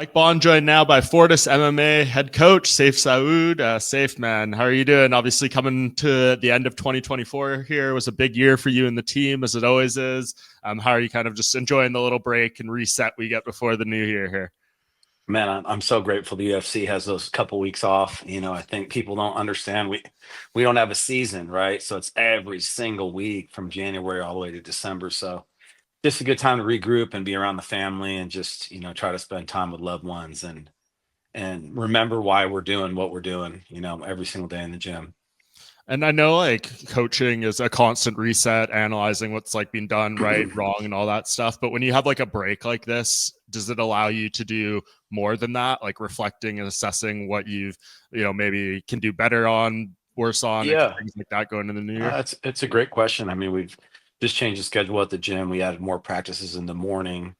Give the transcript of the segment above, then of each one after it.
Mike Bohn joined now by Fortis MMA head coach Sayif Saud. Sayif, man, how are you doing? Obviously, coming to the end of 2024 here was a big year for you and the team, as it always is. How are you kind of just enjoying the little break and reset we get before the new year here? Man, I'm so grateful the UFC has those couple weeks off. I think people don't understand we don't have a season, right? So it's every single week from January all the way to December. So just a good time to regroup and be around the family and just, try to spend time with loved ones and remember why we're doing what we're doing, every single day in the gym. And I know like coaching is a constant reset, analyzing what's like being done right, wrong, and all that stuff. But when you have like a break like this, does it allow you to do more than that? Like reflecting and assessing what you've, maybe can do better on, worse on, and Yeah, things like that going into the new year? it's a great question. I mean, we've just changed the schedule at the gym. We added more practices in the morning.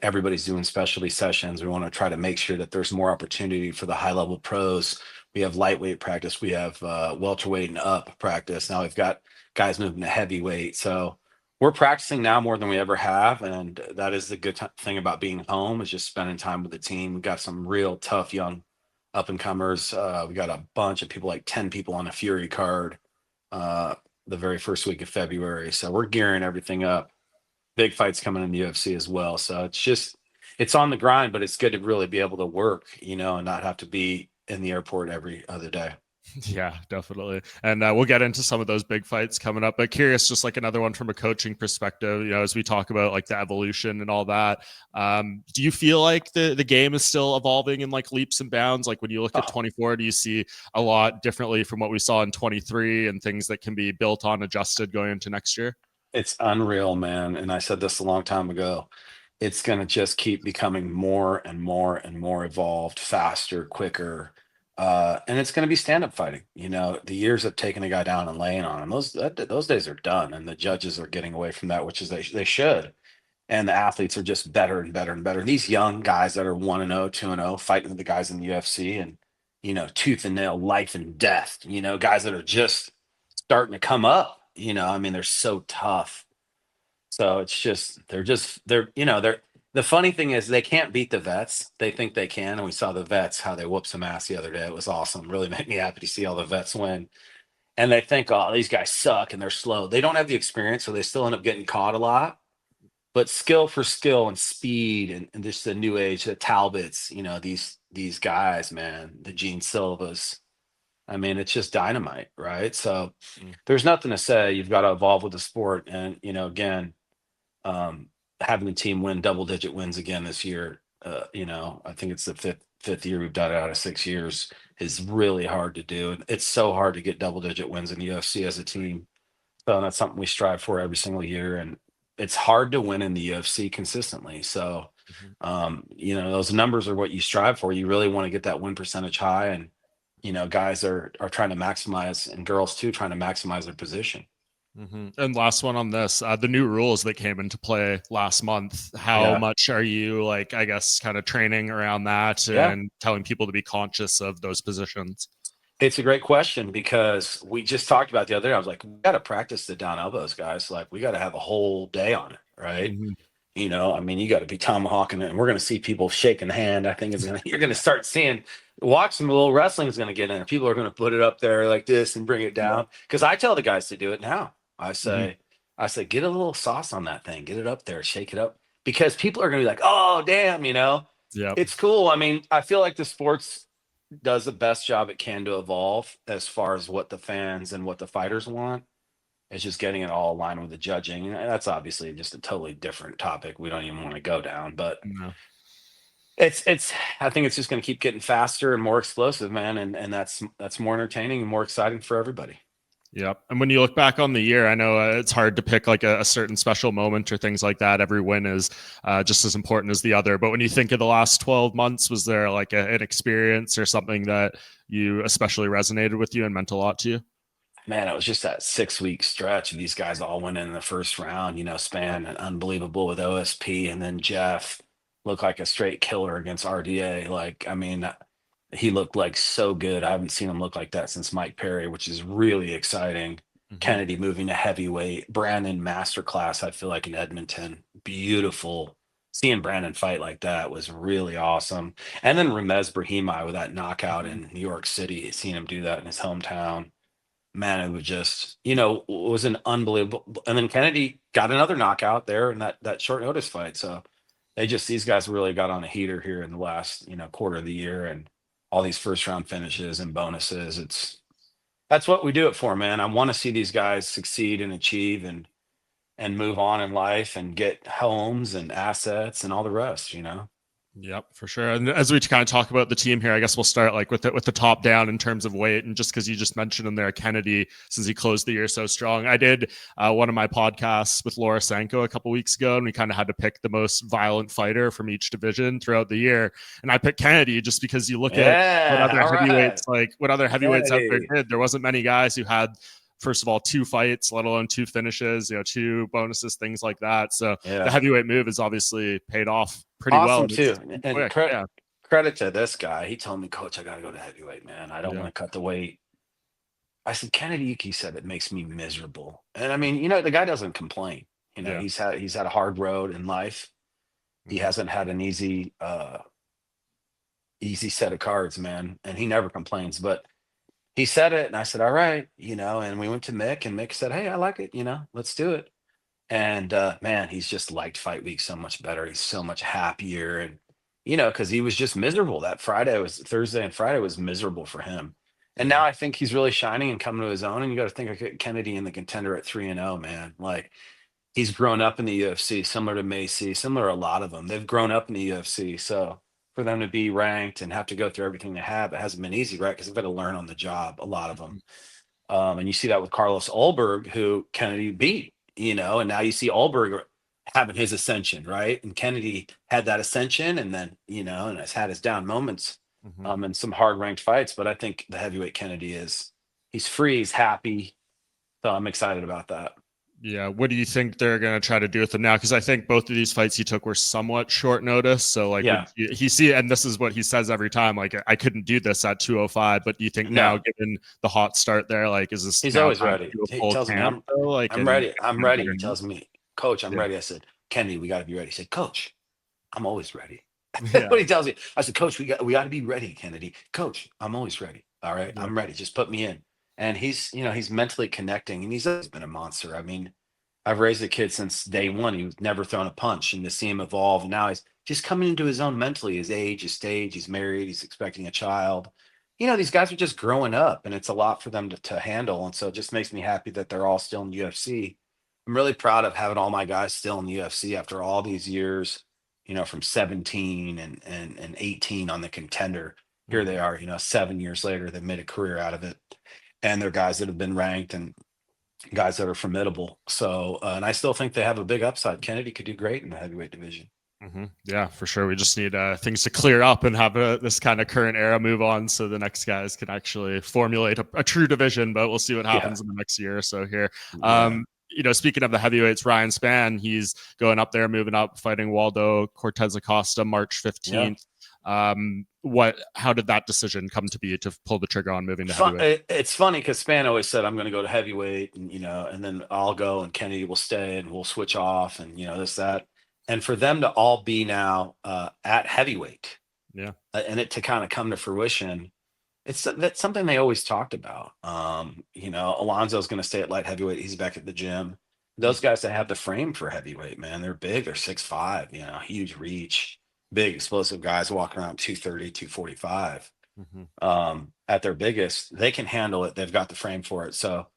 Everybody's doing specialty sessions. We want to try to make sure that there's more opportunity for the high level pros. We have lightweight practice. We have welterweight and up practice. Now we've got guys moving to heavyweight. So we're practicing now more than we ever have, and that is the good thing about being home is just spending time with the team. We've got some real tough young up and comers. We got a bunch of people, like 10 people on a Fury card uh, the very first week of February. So we're gearing everything up. Big fights coming in the UFC as well. So it's on the grind, but it's good to really be able to work, and not have to be in the airport every other day. Yeah, definitely. And we'll get into some of those big fights coming up. But curious, just like another one from a coaching perspective, as we talk about like the evolution and all that. Do you feel like the game is still evolving in like leaps and bounds? Like when you look at Oh, 24, do you see a lot differently from what we saw in 23 and things that can be built on, adjusted going into next year? it's unreal, man. And I said this a long time ago. It's going to just keep becoming more and more and more evolved, faster, quicker. And it's going to be stand-up fighting. The years of taking a guy down and laying on him, those days are done, and the judges are getting away from that, which is they should. And the athletes are just better and better and better. These young guys that are 1-0, 2-0, fighting the guys in the UFC and tooth and nail, life and death. Guys that are just starting to come up. I mean, they're so tough. So it's just they're the funny thing is they can't beat the vets. They think they can, and we saw the vets how they whooped some ass the other day. It was awesome. Really made me happy to see all the vets win. And they think, oh, these guys suck and they're slow. They don't have the experience, so they still end up getting caught a lot. But skill for skill and speed and just the new age, the Talbots, these guys, man, the Gene Silvas. I mean, it's just dynamite, right? So Mm. there's nothing to say. You've got to evolve with the sport. And, again, um, having the team win double digit wins again this year, I think it's the fifth year we've done it out of 6 years is really hard to do. And it's so hard to get double digit wins in the UFC as a team. So that's something we strive for every single year. And it's hard to win in the UFC consistently. So, Mhm. those numbers are what you strive for. You really want to get that win percentage high. And, guys are trying to maximize, and girls too, trying to maximize their position. And last one on this, the new rules that came into play last month. How Yeah. much are you like, I guess, kind of training around that Yeah. and telling people to be conscious of those positions? It's a great question because we just talked about the other day. I was like, we got to practice the down elbows, guys. Like, we got to have a whole day on it, right? Mhm. I mean, you got to be tomahawking it, and we're going to see people shaking hand. I think you're going to start seeing, watch some little wrestling is going to get in. People are going to put it up there like this and bring it down. Because I tell the guys to do it now. I Mhm. say, I say, get a little sauce on that thing, get it up there, shake it up, because people are going to be like, oh, damn, Yep. it's cool. I mean, I feel like the sports does the best job it can to evolve as far as what the fans and what the fighters want. It's just getting it all aligned with the judging. And that's obviously just a totally different topic we don't even want to go down. But No. it's I think it's just going to keep getting faster and more explosive, man. And that's more entertaining and more exciting for everybody. Yep. And when you look back on the year, I know it's hard to pick like a certain special moment or things like that. Every win is just as important as the other. But when you think of the last 12 months, was there like an experience or something that you especially resonated with you and meant a lot to you? Man, it was just that 6 week stretch. And these guys all went in the first round, Spann and unbelievable with OSP. And then Geoff looked like a straight killer against RDA. Like, I mean, he looked like so good. I haven't seen him look like that since Mike Perry, which is really exciting. Hmm. Kennedy moving to heavyweight. Brandon masterclass, I feel like in Edmonton. Beautiful. seeing Brandon fight like that was really awesome. And then Ramez Brahimaj with that knockout Mhm. in New York City, seeing him do that in his hometown, man, it was just, was an unbelievable. And then Kennedy got another knockout there in that short notice fight. So these guys really got on a heater here in the last, quarter of the year, and all these first round finishes and bonuses. That's what we do it for, man. I want to see these guys succeed and achieve and move on in life and get homes and assets and all the rest. Yep, for sure. And as we kind of talk about the team here, I guess we'll start like with the top down in terms of weight. And just because you just mentioned him there, Kennedy, since he closed the year so strong, I did one of my podcasts with Laura Sanko a couple weeks ago, and we kind of had to pick the most violent fighter from each division throughout the year. And I picked Kennedy just because you look at Yeah, all right. what other heavyweights out there Kennedy. did. There wasn't many guys who had, first of all, 2 fights, let alone 2 finishes, 2 bonuses, things like that. So the Yeah. heavyweight move has obviously paid off pretty well. Awesome too. And Quick, yeah, credit to this guy. He told me, Coach, I got to go to heavyweight, man. I don't yeah, want to cut the weight. I said, Kennedy, he said, it makes me miserable. And I mean, the guy doesn't complain. yeah, He's had a hard road in life. He mhm, hasn't had an easy set of cards, man. And he never complains. But he said it, and I said, all right, and we went to Mick, and Mick said, hey, I like it, let's do it. And man, he's just liked fight week so much better. He's so much happier. And because he was just miserable. That Thursday and Friday was miserable for him. And now mhm, I think he's really shining and coming to his own. And you got to think of Kennedy in the contender at 3-0, man. Like, he's grown up in the UFC, similar to Macy, similar to a lot of them. They've grown up in the UFC. So for them to be ranked and have to go through everything they have, it hasn't been easy, right? Because they've got to learn on the job, a lot of them. mhm, And you see that with Carlos Ulberg, who Kennedy beat, and now you see Ulberg having his ascension, right? And Kennedy had that ascension, and then, and has had his down moments mhm. in some hard ranked fights. But I think the heavyweight Kennedy he's free, he's happy. So I'm excited about that. Yeah, what do you think they're going to try to do with him now? Because I think both of these fights he took were somewhat short notice. So, like, would Yeah. he see? And this is what he says every time. Like, I couldn't do this at 205. But do you think now, No, given the hot start there, like, is this he's now always time to ready. do a He full tells me, camp though? Like, I'm and ready. I'm get a ready. bigger He name? tells me, Coach, I'm Yeah, ready. I said, Kennedy, we got to be ready. He said, Coach, I'm always ready. That's yeah, what he tells me. I said, Coach, we got to be ready, Kennedy. Coach, I'm always ready. All right, yeah. I'm ready. Just put me in. And he's mentally connecting, and he's always been a monster. I mean, I've raised a kid since day one. He was never thrown a punch, and to see him evolve, and now he's just coming into his own mentally. His age, his stage. He's married. He's expecting a child. These guys are just growing up, and it's a lot for them to handle. And so it just makes me happy that they're all still in the UFC. I'm really proud of having all my guys still in the UFC after all these years, from 17 and 18 on the contender. Here they Mhm. are, 7 years later, they've made a career out of it. And they're guys that have been ranked and guys that are formidable. So, and I still think they have a big upside. Kennedy could do great in the heavyweight division. Yeah, for sure. We just need things to clear up and have this kind of current era move on, so the next guys can actually formulate a true division. But we'll see what Yeah. happens in the next year or so here. Yeah. Speaking of the heavyweights, Ryan Spann, he's going up there, moving up, fighting Waldo Cortez Acosta March Yeah. 15th. How did that decision come to be to pull the trigger on moving to heavyweight? It's funny because Spann always said, I'm going to go to heavyweight, and then I'll go and Kennedy will stay and we'll switch off and, this, that. And for them to all be now at heavyweight Yeah. and it to kind of come to fruition, that's something they always talked about. Alonzo's going to stay at light heavyweight. He's back at the gym. Those guys that have the frame for heavyweight, man, they're big. They're 6'5", huge reach, big explosive guys walking around 230, 245. Mm-hmm. At their biggest, they can handle it. They've got the frame for it. So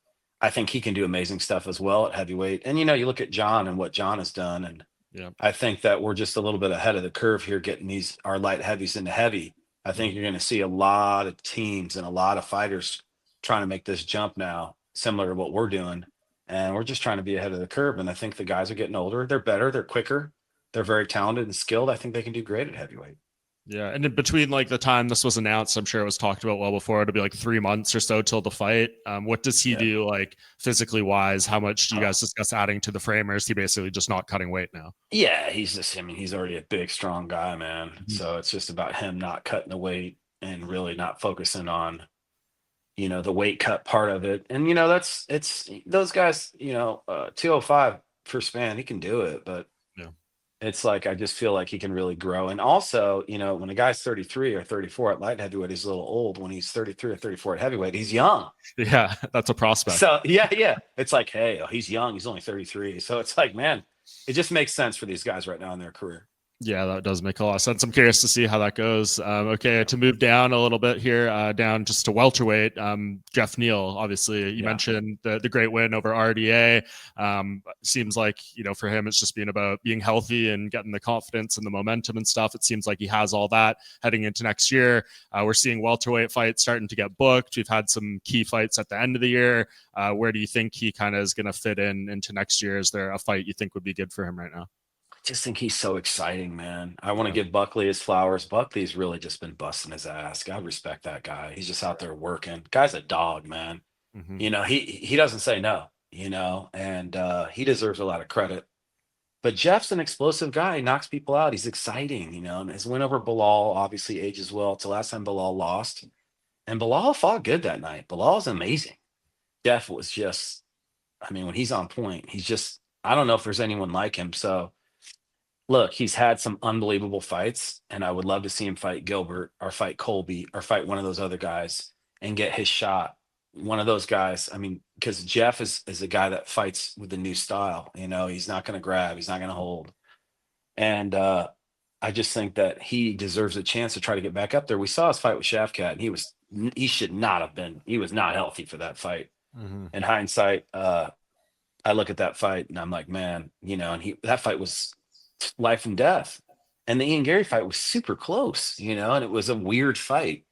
I think he can do amazing stuff as well at heavyweight. And, you look at John and what John has done. And Yeah. I think that we're just a little bit ahead of the curve here, getting our light heavies into heavy. I think Mhm. you're going to see a lot of teams and a lot of fighters trying to make this jump now, similar to what we're doing. And we're just trying to be ahead of the curve. And I think the guys are getting older. They're better. They're quicker. They're very talented and skilled. I think they can do great at heavyweight. Yeah, and in between like the time this was announced, I'm sure it was talked about well before. It'll be like 3 months or so till the fight. What does he Yeah. do like physically wise? How much do you guys discuss adding to the frame, or is he basically just not cutting weight now? Yeah, he's already a big, strong guy, man. Mhm. So it's just about him not cutting the weight and really not focusing on, the weight cut part of it. And, it's those guys, 205 for Spann, he can do it, but Yeah. It's like I just feel like he can really grow. And also, when a guy's 33 or 34 at light heavyweight, he's a little old. When he's 33 or 34 at heavyweight, he's young. Yeah, that's a prospect. So yeah. It's like, hey, he's young. He's only 33. So it's like, man, it just makes sense for these guys right now in their career. Yeah, that does make a lot of sense. I'm curious to see how that goes. Okay, to move down a little bit here, down just to welterweight. Geoff Neal, obviously, you mentioned the great win over RDA. Seems like, for him, it's just being about being healthy and getting the confidence and the momentum and stuff. It seems like he has all that heading into next year. We're seeing welterweight fights starting to get booked. We've had some key fights at the end of the year. Where do you think he kind of is going to fit into next year? Is there a fight you think would be good for him right now? Just think he's so exciting, man. I want to give Buckley his flowers. Buckley's really just been busting his ass. I respect that guy. He's just out there working. Guy's a dog, man. Mm-hmm. He doesn't say no, and he deserves a lot of credit. But Jeff's an explosive guy. He knocks people out. He's exciting, and his win over Bilal obviously ages well. It's the last time Bilal lost. And Bilal fought good that night. Bilal's amazing. Jeff was just, I mean, when he's on point, I don't know if there's anyone like him. So look, he's had some unbelievable fights, and I would love to see him fight Gilbert or fight Colby or fight one of those other guys and get his shot. One of those guys. I mean, because Jeff is a guy that fights with the new style. He's not going to grab, he's not going to hold, and I just think that he deserves a chance to try to get back up there. We saw his fight with Shafkat, and he should not have been. He was not healthy for that fight. Mm-hmm. In hindsight, I look at that fight and I'm like, man, and that fight was life and death. And the Ian Gary fight was super close, and it was a weird fight.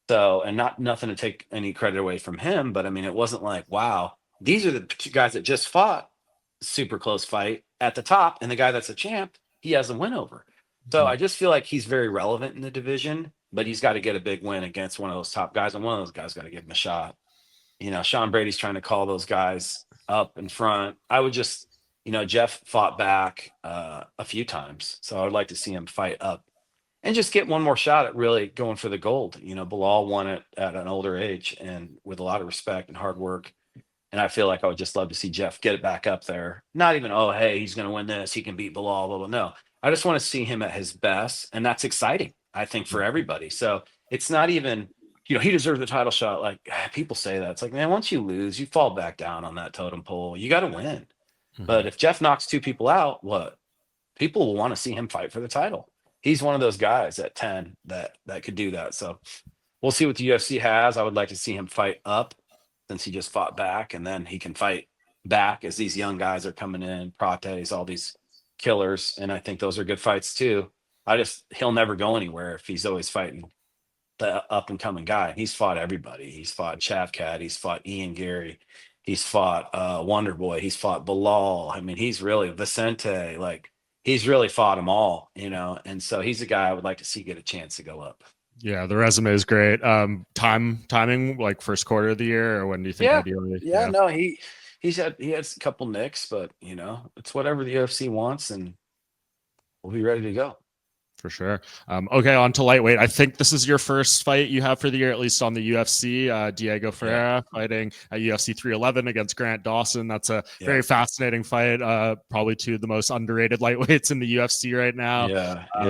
So, and nothing to take any credit away from him, but I mean, it wasn't like, wow, these are the two guys that just fought, super close fight at the top, and the guy that's a champ, he has a win over. So I just feel like he's very relevant in the division, but he's got to get a big win against one of those top guys, and one of those guys got to give him a shot. Sean Brady's trying to call those guys up in front. I would just, Jeff fought back a few times, so I would like to see him fight up and just get one more shot at really going for the gold. Bilal won it at an older age and with a lot of respect and hard work. And I feel like I would just love to see Jeff get it back up there. Not even, oh, hey, he's going to win this, he can beat Bilal, blah, blah. No, I just want to see him at his best, and that's exciting, I think, for everybody. So it's not even, he deserves the title shot. Like, people say that. It's like, man, once you lose, you fall back down on that totem pole. You got to win. Mm-hmm. But if Jeff knocks two people out, what? People will want to see him fight for the title. He's one of those guys at 10 that could do that. So we'll see what the UFC has. I would like to see him fight up since he just fought back, and then he can fight back as these young guys are coming in, Prates, all these killers. And I think those are good fights too. He'll never go anywhere if he's always fighting the up and coming guy. He's fought everybody. He's fought Chavcat. He's fought Ian Gary. He's fought Wonder Boy. He's fought Bilal. I mean, he's really Vicente. Like, he's really fought them all, and so he's a guy I would like to see get a chance to go up. Yeah, the resume is great. Timing, like first quarter of the year, or when do you think ideally? Yeah, no, he had a couple nicks, but it's whatever the UFC wants, and we'll be ready to go. For sure. Okay, on to lightweight. I think this is your first fight you have for the year, at least on the UFC. Diego Ferreira fighting at UFC 311 against Grant Dawson. That's a very fascinating fight. Probably two of the most underrated lightweights in the UFC right now.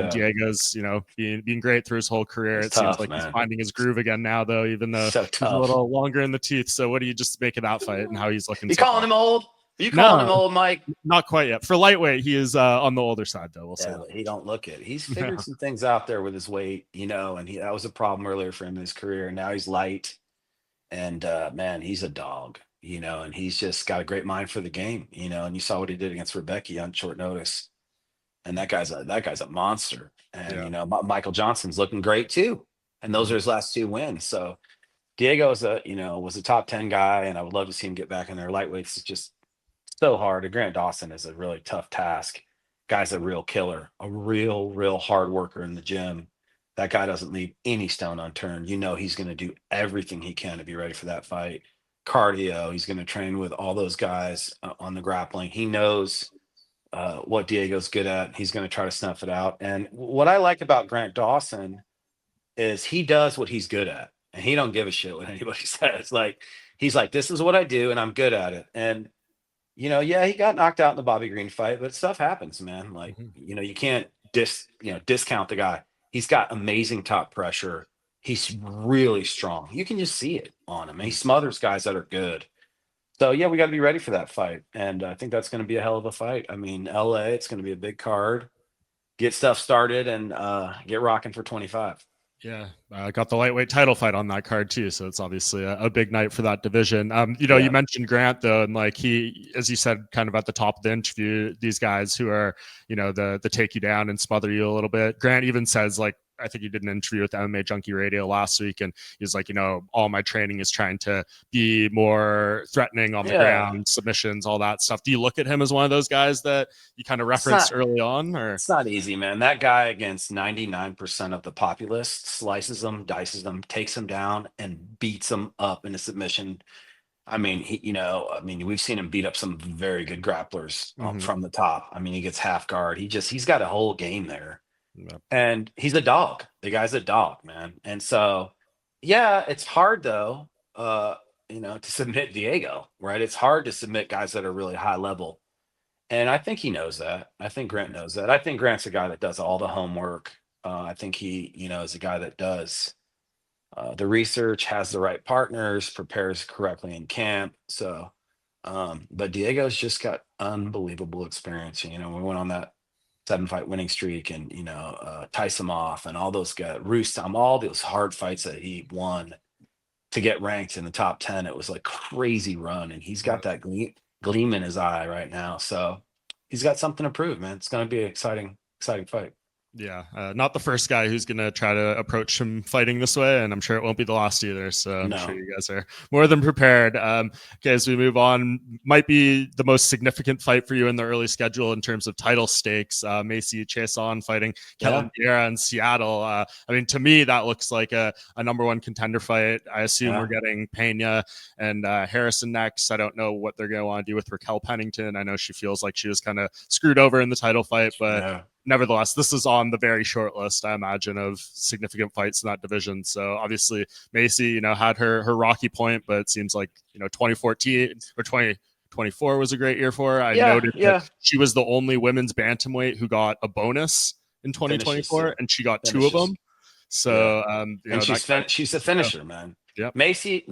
Diego's, being great through his whole career. It seems like he's finding his groove again now, though, even though he's a little longer in the tooth. So what do you just make of that fight and how he's looking? You calling him old? Are you calling him old, Mike? Not quite yet. For lightweight, he is on the older side, though. We'll say he don't look it. He's figured some things out there with his weight, and that was a problem earlier for him in his career. Now he's light, and man, he's a dog, and he's just got a great mind for the game, and you saw what he did against Rebecca on short notice. And that guy's a monster. And Michael Johnson's looking great too. And those are his last two wins. So Diego was a top 10 guy, and I would love to see him get back in there. Lightweights is just so hard. And Grant Dawson is a really tough task. Guy's a real killer, a real hard worker in the gym. That guy doesn't leave any stone unturned. He's going to do everything he can to be ready for that fight. Cardio, he's going to train with all those guys on the grappling. He knows what Diego's good at. He's going to try to snuff it out. And what I like about Grant Dawson is he does what he's good at, and he don't give a shit what anybody says. Like, he's like, this is what I do, and I'm good at it. And Yeah, he got knocked out in the Bobby Green fight, but stuff happens, man. Like, Mhm. you can't discount the guy. He's got amazing top pressure. He's really strong. You can just see it on him. And he smothers guys that are good. So yeah, we got to be ready for that fight. And I think that's going to be a hell of a fight. I mean, LA, it's going to be a big card. Get stuff started and get rocking for 25. Yeah, got the lightweight title fight on that card too, so it's obviously a big night for that division. You Yeah. mentioned Grant though, and like he, as you said, kind of at the top of the interview, these guys who are, the take you down and smother you a little bit. Grant even says like, I think he did an interview with MMA Junkie Radio last week, and he's like, all my training is trying to be more threatening on the Yeah. ground, submissions, all that stuff. Do you look at him as one of those guys that you kind of It's referenced not early on, or? it's not easy, man. That guy against 99% of the populace slices them, dices them, takes them down, and beats them up in a submission. I mean, we've seen him beat up some very good grapplers Mhm. from the top. I mean, he gets half guard. He's got a whole game there, Yep. and he's a dog. The guy's a dog, man. And so, yeah, it's hard though, to submit Diego, right? It's hard to submit guys that are really high level. And I think he knows that. I think Grant knows that. I think Grant's a guy that does all the homework. I think he, is a guy that does the research, has the right partners, prepares correctly in camp. So, but Diego's just got unbelievable experience. We went on that 7 fight winning streak, and Tyson off, and all those guys, Rustam, all those hard fights that he won to get ranked in the top 10. It was like crazy run, and he's got Yep. that gleam in his eye right now. So he's got something to prove, man. It's going to be an exciting fight. Yeah, not the first guy who's going to try to approach him fighting this way, and I'm sure it won't be the last either. So I'm sure No. you guys are more than prepared. Okay, as we move on, might be the most significant fight for you in the early schedule in terms of title stakes. Macy Chiasson fighting Yeah. Ketlen Vieira in Seattle. I mean, to me, that looks like a number one contender fight. I assume we're Yeah. getting Pena and Harrison next. I don't know what they're going to want to do with Raquel Pennington. I know she feels like she was kind of screwed over in the title fight, but Yeah. nevertheless, this is on the very short list, I imagine, of significant fights in that division. So obviously, Macy, had her rocky point, but it seems like 2014 or 2024 was a great year for her. I Yeah. noted that Yeah. she was the only women's bantamweight who got a bonus in Finishes. 2024, and she got two of Finishes. them. Yeah. So And that kind she's a of, finisher, man. yep. Macy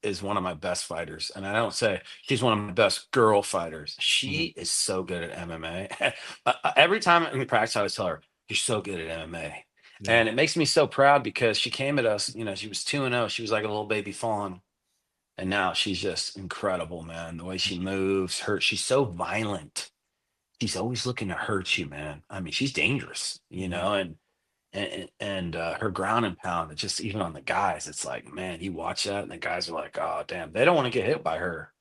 is one of my best fighters, and I don't say she's one of my best girl fighters. Mhm. She is so good at MMA. Every time in practice, I always tell her, "You're so good at MMA," Yeah. and it makes me so proud because she came at us. She was 2-0. She was like a little baby fawn, and now she's just incredible, man. The way she moves, she's so violent. She's always looking to hurt you, man. I mean, she's dangerous, Mhm. and her ground and pound, it's just even on the guys, it's like, man, you watch that and the guys are like, oh damn, they don't want to get hit by her.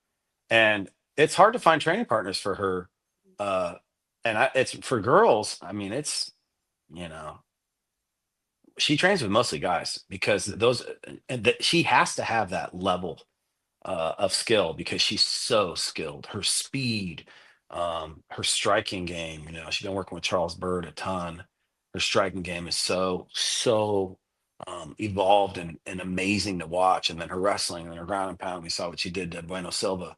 And it's hard to find training partners for her. Uh it's for girls. I mean, it's you know, she trains with mostly guys because those and that she has to have that level of skill because she's so skilled. Her speed, her striking game. She's been working with Charles Bird a ton. Her striking game is so evolved and amazing to watch. And then her wrestling and her ground and pound. We saw what she did to Bueno Silva.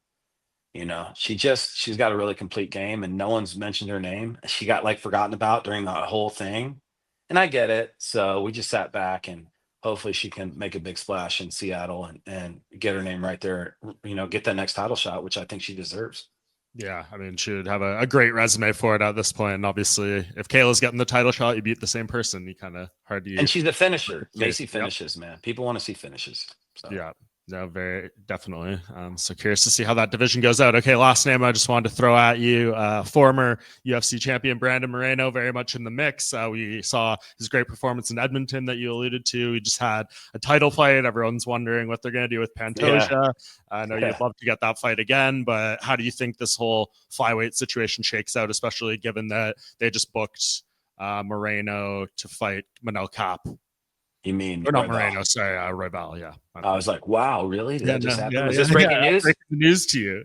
She's got a really complete game, and no one's mentioned her name. She got like forgotten about during the whole thing, and I get it. So we just sat back and hopefully she can make a big splash in Seattle and get her name right there. Get that next title shot, which I think she deserves. Yeah, I mean, she would have a great resume for it at this point. And obviously, if Kayla's getting the title shot, you beat the same person. You kind of hard to And she's a finisher. case. Macy Yep. finishes, man. People want to see finishes. So Yeah. No, very definitely. So curious to see how that division goes out. Okay, last name I just wanted to throw at you. Former UFC champion Brandon Moreno, very much in the mix. We saw his great performance in Edmonton that you alluded to. He just had a title fight. Everyone's wondering what they're going to do with yeah. Pantoja. I know you'd Yeah. love to get that fight again, but how do you think this whole flyweight situation shakes out, especially given that they just booked Moreno to fight Manel Cap? You mean Or not Royval? Moreno, sorry, Royval, yeah. I was like, wow, really? Did Yeah, that no, just happen? yeah, Was yeah, this breaking yeah. news? Breaking the news to you.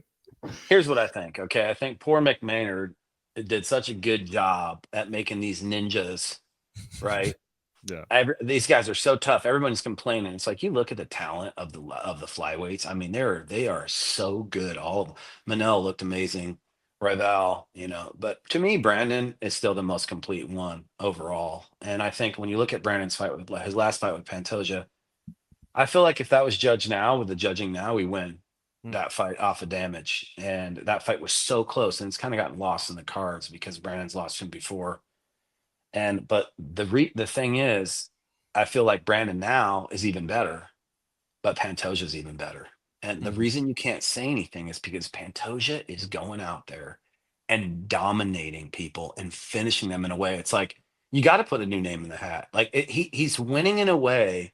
Here's what I think. Okay. I think poor McMaynard did such a good job at making these ninjas, right? Yeah. These guys are so tough. Everyone's complaining. It's like you look at the talent of the flyweights. I mean, they are so good. All of them. Manel looked amazing. Rival, but to me, Brandon is still the most complete one overall. And I think when you look at Brandon's fight with his last fight with Pantoja, I feel like if that was judged now with the judging now, we win Mm. that fight off of damage. And that fight was so close, and it's kind of gotten lost in the cards because Brandon's lost him before. And but the thing is, I feel like Brandon now is even better, but Pantoja's even better. And the Mhm. reason you can't say anything is because Pantoja is going out there and dominating people and finishing them in a way. It's like you got to put a new name in the hat. Like he's winning in a way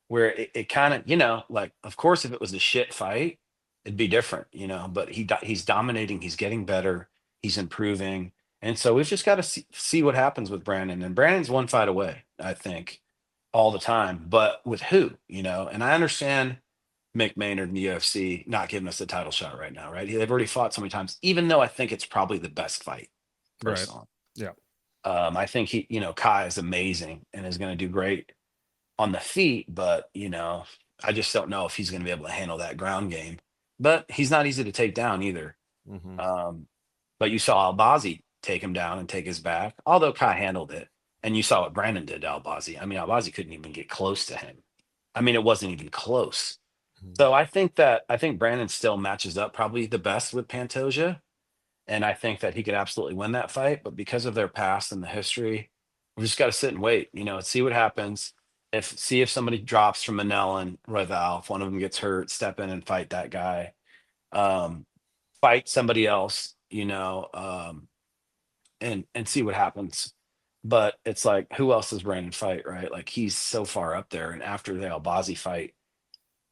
where it kind of, like, of course, if it was a shit fight, it'd be different, but he's dominating, he's getting better, he's improving. And so we've just got to see what happens with Brandon. And Brandon's one fight away, I think, all the time. But with who, and I understand Mick Maynard and the UFC not giving us the title shot right now, right? They've already fought so many times, even though I think it's probably the best fight, Right. personally. Yeah. I think Kai is amazing and is going to do great on the feet, but I just don't know if he's going to be able to handle that ground game. But he's not easy to take down either. Hmm. Um, but you saw Albazi take him down and take his back, although Kai handled it. And you saw what Brandon did to Albazi. I mean, Albazi couldn't even get close to him. I mean, it wasn't even close. So I think Brandon still matches up probably the best with Pantoja, and I think that he could absolutely win that fight. But because of their past and the history, we just got to sit and wait, see what happens. See if somebody drops from Manel and Royval, if one of them gets hurt, step in and fight that guy. Um, Fight somebody else, and see what happens. But it's like, who else does Brandon fight, right? Like he's so far up there. And after the Albazi fight,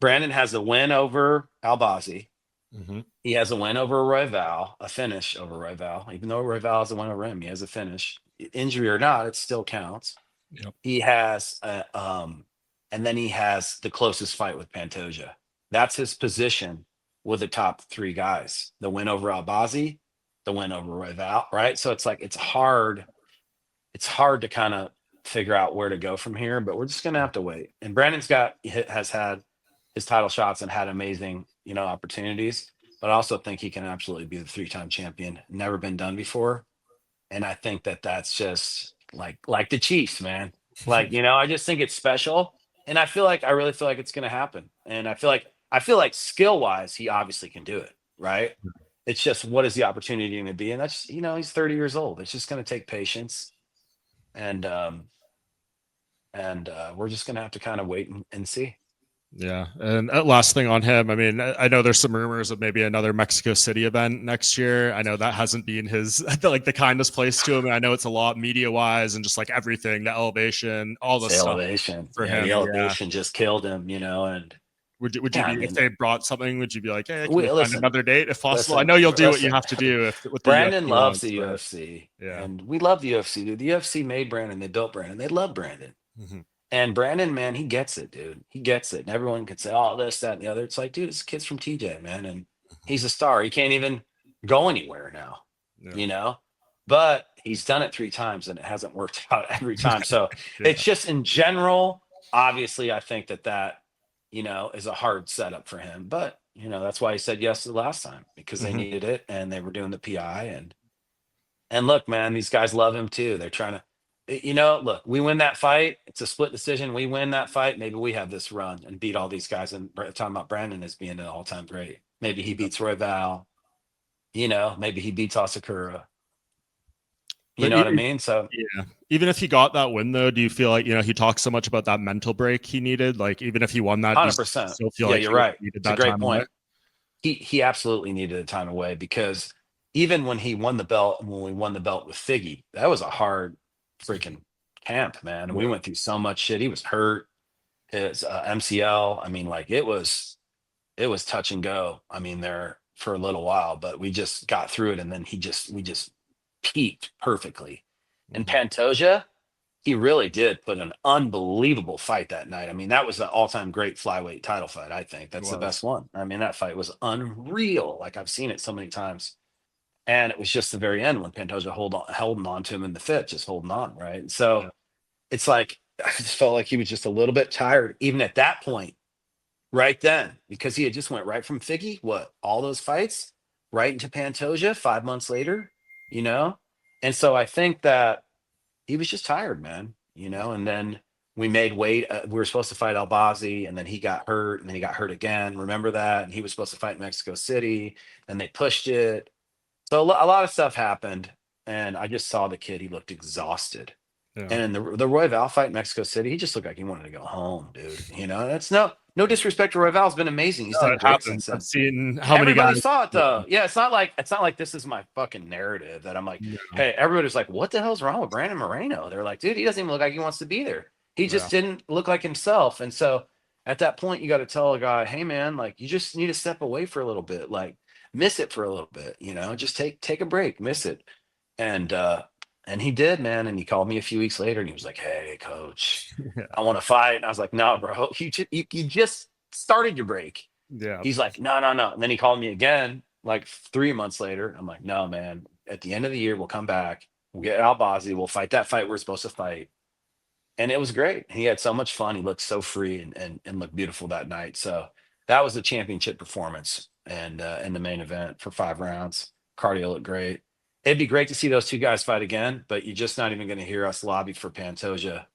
Brandon has a win over Albazi. Hmm. He has a win over Royval, a finish over Royval. Even though Royval has a win over him, he has a finish. Injury or not, it still counts. Yep. He has, and then he has the closest fight with Pantoja. That's his position with the top three guys. The win over Albazi, the win over Royval, right? So it's like it's hard. It's hard to kind of figure out where to go from here, but we're just gonna have to wait. And Brandon's has had his title shots and had amazing, opportunities. But I also think he can absolutely be the three-time champion. Never been done before, and I think that that's just like the Chiefs, man. Like I just think it's special, and I really feel like it's going to happen. And I feel like skill-wise, he obviously can do it, right? It's just what is the opportunity going to be, and that's he's 30 years old. It's just going to take patience, and we're just going to have to kind of wait and see. Yeah. And last thing on him, I mean, I know there's some rumors of maybe another Mexico City event next year. I know that hasn't been his like the kindest place to him. And I know it's a lot media wise and just like everything, the elevation, all It's the the stuff elevation. for Yeah, the him. Yeah. elevation just killed him, and Would you yeah, I be, if mean, they brought something, would you be like, hey, can we we find listen, another date if possible? I listen, know you'll do what you listen. have to do if what the Brandon UFC loves the wants, but UFC, yeah. and we love the UFC, dude. The UFC made Brandon. They built Brandon. They love Brandon. Hmm. And Brandon, man, he gets it, dude. He gets it. And everyone could say, oh, this, that, and the other. It's like, dude, this kid's from TJ, man. And he's a star. He can't even go anywhere now, Yeah. you know? But he's done it 3 times and it hasn't worked out every time. So Yeah. it's just in general, obviously, I think that, is a hard setup for him. But, that's why he said yes the last time because they Hmm. needed it and they were doing the PI. And look, man, these guys love him too. They're trying to, look, we win that fight. It's a split decision. We win that fight. Maybe we have this run and beat all these guys. And talking about Brandon as being an all-time great. Maybe he beats Royval. Maybe he beats Asakura. You But know what I mean? So yeah, even if he got that win, though, do you feel like he talks so much about that mental break he needed? Like, even if he won that, do you 100%. still feel Yeah, like you're he right. needed It's a that great time away? point. He absolutely needed a time away because even when he won the belt and when we won the belt with Figgy, that was a hard freaking camp, man. And we Yeah. went through so much shit. He was hurt. His MCL. I mean, like it was touch and go. I mean, there for a little while, but we just got through it, and then we just peaked perfectly. And Hmm. Pantoja, he really did put an unbelievable fight that night. I mean, that was the all-time great flyweight title fight. I think It that's the was. best one. I mean, that fight was unreal. Like I've seen it so many times. And it was just the very end when Pantoja holding on to him in the fifth, just holding on, right? Yeah. So it's like I just felt like he was just a little bit tired, even at that point, right then, because he had just went right from Figgy, what, all those fights, right into Pantoja 5 months later, you know? And so I think that he was just tired, man, and then we made weight. We were supposed to fight Albazi, and then he got hurt, and then he got hurt again. Remember that? And he was supposed to fight Mexico City, and they pushed it. So a lot of stuff happened, and I just saw the kid. He looked exhausted. Yeah. And in the Roy Val fight in Mexico City, he just looked like he wanted to go home, dude. That's no disrespect to Roy Val's been amazing. He's No, done it great since happens. then. I've seen how many Everybody guys. saw it Yeah. though. Yeah, it's not like this is my fucking narrative that I'm like, No. hey, everybody's like, what the hell's wrong with Brandon Moreno? They're like, dude, he doesn't even look like he wants to be there. He Yeah. just didn't look like himself. And so at that point, you got to tell a guy, hey man, like you just need to step away for a little bit, like miss it for a little bit, just take a break, miss it. And and he did, man. And he called me a few weeks later and he was like, hey, coach, Yeah. I want to fight. And I was like, no, bro, you just started your break. Yeah. He's like, no, no, no. And then he called me again, like 3 months later. I'm like, no, man. At the end of the year, we'll come back. We'll get Albazi. We'll fight that fight we're supposed to fight. And it was great. He had so much fun. He looked so free and looked beautiful that night. So that was a championship performance. And in the main event for 5 rounds, cardio looked great. It'd be great to see those two guys fight again, but you're just not even going to hear us lobby for Pantoja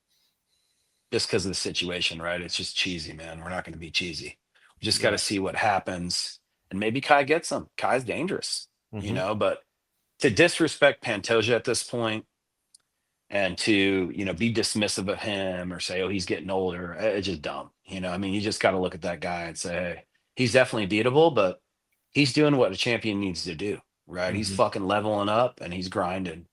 just because of the situation, right? It's just cheesy, man. We're not going to be cheesy. We just got Yeah. to see what happens. And maybe Kai gets him. Kai's dangerous, Mhm. but to disrespect Pantoja at this point and to, be dismissive of him or say, oh, he's getting older, it's just dumb. I mean, you just got to look at that guy and say, hey, he's definitely beatable, but he's doing what a champion needs to do, right? He's Mhm. fucking leveling up and he's grinding.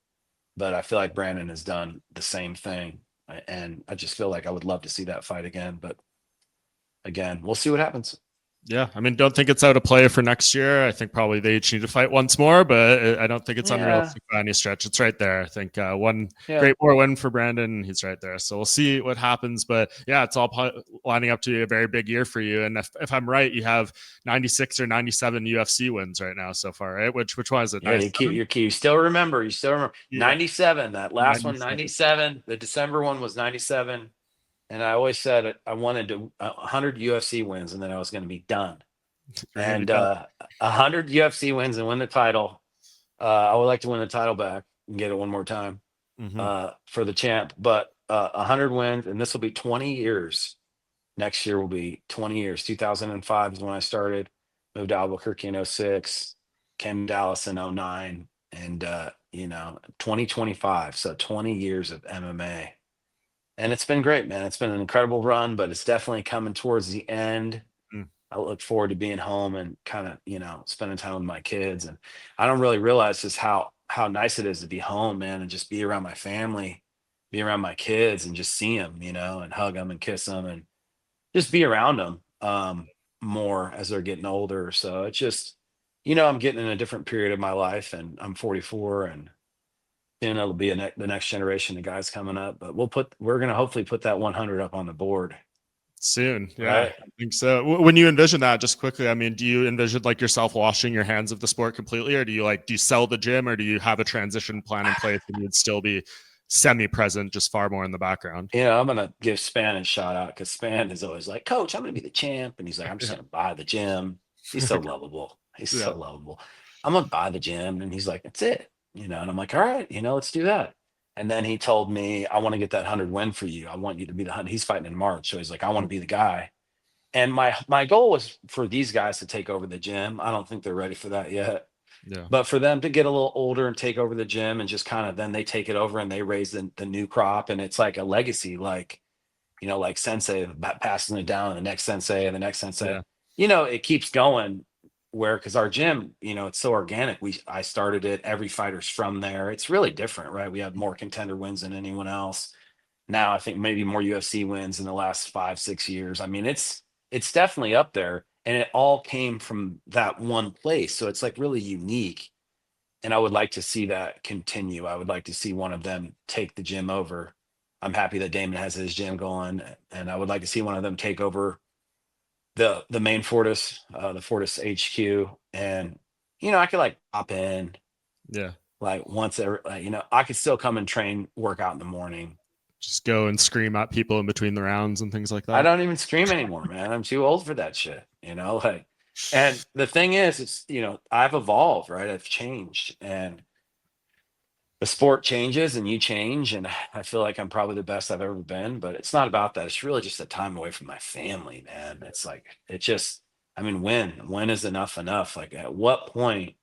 But I feel like Brandon has done the same thing. And I just feel like I would love to see that fight again. But again, we'll see what happens. Yeah, I mean, don't think it's out of play for next year. I think probably they each need to fight once more, but I don't think it's Yeah. unrealistic by any stretch. It's right there. I think one Yeah. great more win for Brandon. He's right there. So we'll see what happens. But yeah, it's all lining up to be a very big year for you. And if I'm right, you have 96 or 97 UFC wins right now so far, right? Which one is it? Yeah. You keep 97? your key. You still remember. Yeah, 97. That last one, 97. 97. The December one was 97. And I always said I wanted to 100 UFC wins and then I was going to be done. You're gonna be And done. 100 UFC wins and win the title. I would like to win the title back and get it one more time Mhm. for the champ. But 100 wins, and this will be 20 years. Next year will be 20 years. 2005 is when I started. Moved to Albuquerque in '06. Came to Dallas in '09. And, 2025. So 20 years of MMA. And it's been great, man. It's been an incredible run, but it's definitely coming towards the end. Mm. I look forward to being home and kind of, spending time with my kids. And I don't really realize just how nice it is to be home, man, and just be around my family, be around my kids and just see them, and hug them and kiss them and just be around them more as they're getting older. So it's just, I'm getting in a different period of my life and I'm 44 and it'll be the next generation of guys coming up, but we're going to hopefully put that 100 up on the board. Soon, yeah, Right. I think so. When you envision that, just quickly, I mean, do you envision like yourself washing your hands of the sport completely, or do you sell the gym, or do you have a transition plan in place and you'd still be semi-present, just far more in the background? I'm gonna give Spann a shout out because Spann is always like, Coach, I'm gonna be the champ. And he's like, I'm just Yeah, gonna buy the gym. He's so lovable. He's yeah, so lovable. I'm gonna buy the gym. And he's like, that's it. And I'm like, all right, let's do that. And then he told me, I want to get that 100 win for you. I want you to be the 100. He's fighting in March. So he's like, I want to be the guy. And my goal was for these guys to take over the gym. I don't think they're ready for that yet. yeah, But for them to get a little older and take over the gym and just kind of then they take it over and they raise the new crop. And it's like a legacy, like sensei passing it down to the next sensei and the next sensei. yeah, It keeps going because our gym, it's so organic. I started it, every fighter's from there. It's really different, right? We have more contender wins than anyone else. Now I think maybe more UFC wins in the last 5, 6 years. I mean, it's definitely up there. And it all came from that one place. So it's like really unique. And I would like to see that continue. I would like to see one of them take the gym over. I'm happy that Damon has his gym going, and I would like to see one of them take over the main Fortis, the Fortis HQ. And I could like pop in yeah, like once every, I could still come and train, work out in the morning, Just go and scream at people in between the rounds and things like that. I don't even scream anymore, man. I'm too old for that shit, like, and the thing is, it's, I've evolved, right? I've changed, and the sport changes and you change, and I feel like I'm probably the best I've ever been, but it's not about that. It's really just the time away from my family, man. It's like, I mean, when is enough? Like, at what point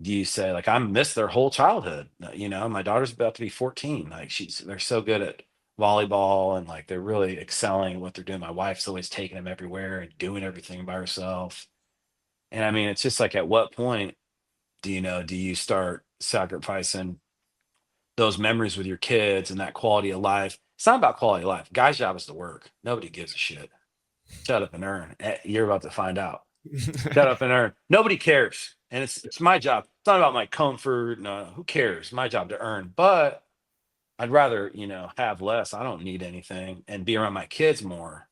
do you say, like, I missed their whole childhood? My daughter's about to be 14. Like, they're so good at volleyball, and like, they're really excelling at what they're doing. My wife's always taking them everywhere and doing everything by herself. And I mean, it's just like, at what point do you start sacrificing those memories with your kids and that quality of life? It's not about quality of life. Guy's job is to work. Nobody gives a shit. Shut up and earn. You're about to find out. Shut up and earn. Nobody cares. And it's my job. It's not about my comfort. No, who cares? My job to earn. But I'd rather, have less. I don't need anything, and be around my kids more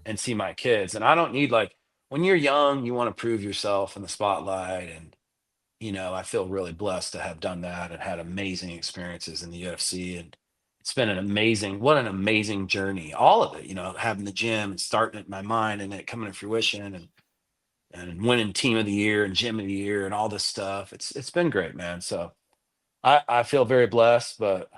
and see my kids. And I don't need, like, when you're young, you want to prove yourself in the spotlight. And, I feel really blessed to have done that and had amazing experiences in the UFC. And it's been what an amazing journey. All of it, having the gym and starting it in my mind and it coming to fruition, and winning team of the year and gym of the year and all this stuff. It's been great, man. So I feel very blessed, but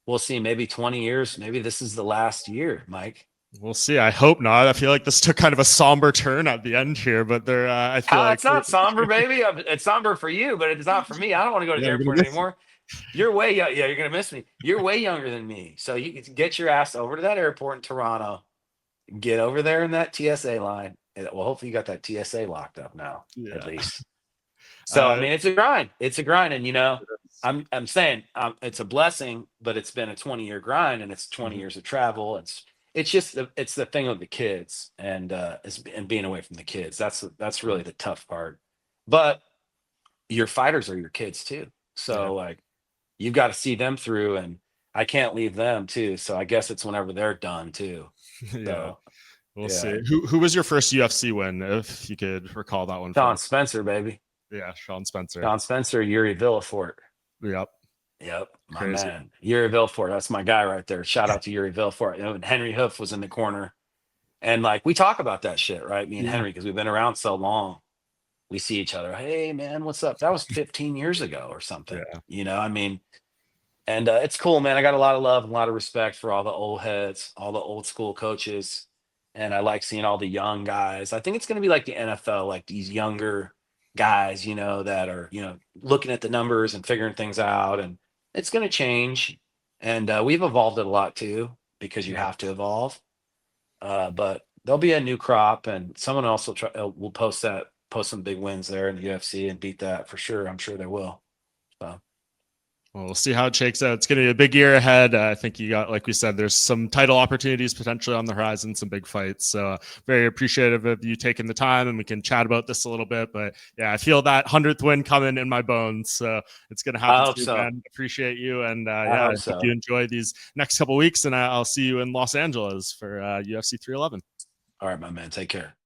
we'll see. Maybe 20 years, maybe this is the last year, Mike. We'll see. I hope not. I feel like this took kind of a somber turn at the end here, but I feel like it's not somber, baby. It's somber for you, but it's not for me. I don't want to go to the airport anymore. You're way young. Yeah, you're gonna miss me. You're way younger than me, so you can get your ass over to that airport in Toronto. Get over there in that TSA line. Well, hopefully you got that TSA locked up now, at least. So I mean, it's a grind. It's a grind, and I'm saying it's a blessing, but it's been a 20-year grind, and it's 20 years of travel. It's just it's the thing with the kids, and being away from the kids. That's really the tough part. But your fighters are your kids too, so like, you've got to see them through, and I can't leave them too. So I guess it's whenever they're done too. Yeah. So, we'll see. Who was your first UFC win, if you could recall that one? Sean Spencer, baby. Yeah, Sean Spencer. Yuri Villafort. Yep. My Crazy. man. Yuri Villafort. That's my guy right there. Shout out to Yuri Villafort. And Henry Hoof was in the corner. And like, we talk about that shit, right? Me and Henry, because we've been around so long. We see each other. Hey, man, what's up? That was 15 years ago or something. I mean, and it's cool, man. I got a lot of love and a lot of respect for all the old heads, all the old school coaches. And I like seeing all the young guys. I think it's going to be like the NFL, like these younger guys, that are, looking at the numbers and figuring things out. And it's going to change. And we've evolved it a lot too, because you have to evolve. But there'll be a new crop, and someone else will post some big wins there in the UFC and beat that for sure. I'm sure they will. So. Well, we'll see how it shakes out. It's going to be a big year ahead. I think you got, like we said, there's some title opportunities potentially on the horizon, some big fights. So very appreciative of you taking the time, and we can chat about this a little bit. But yeah, I feel that 100th win coming in my bones. So it's going to happen. I hope so. Man. Appreciate you. And I hope you enjoy these next couple of weeks. And I'll see you in Los Angeles for UFC 311. All right, my man. Take care.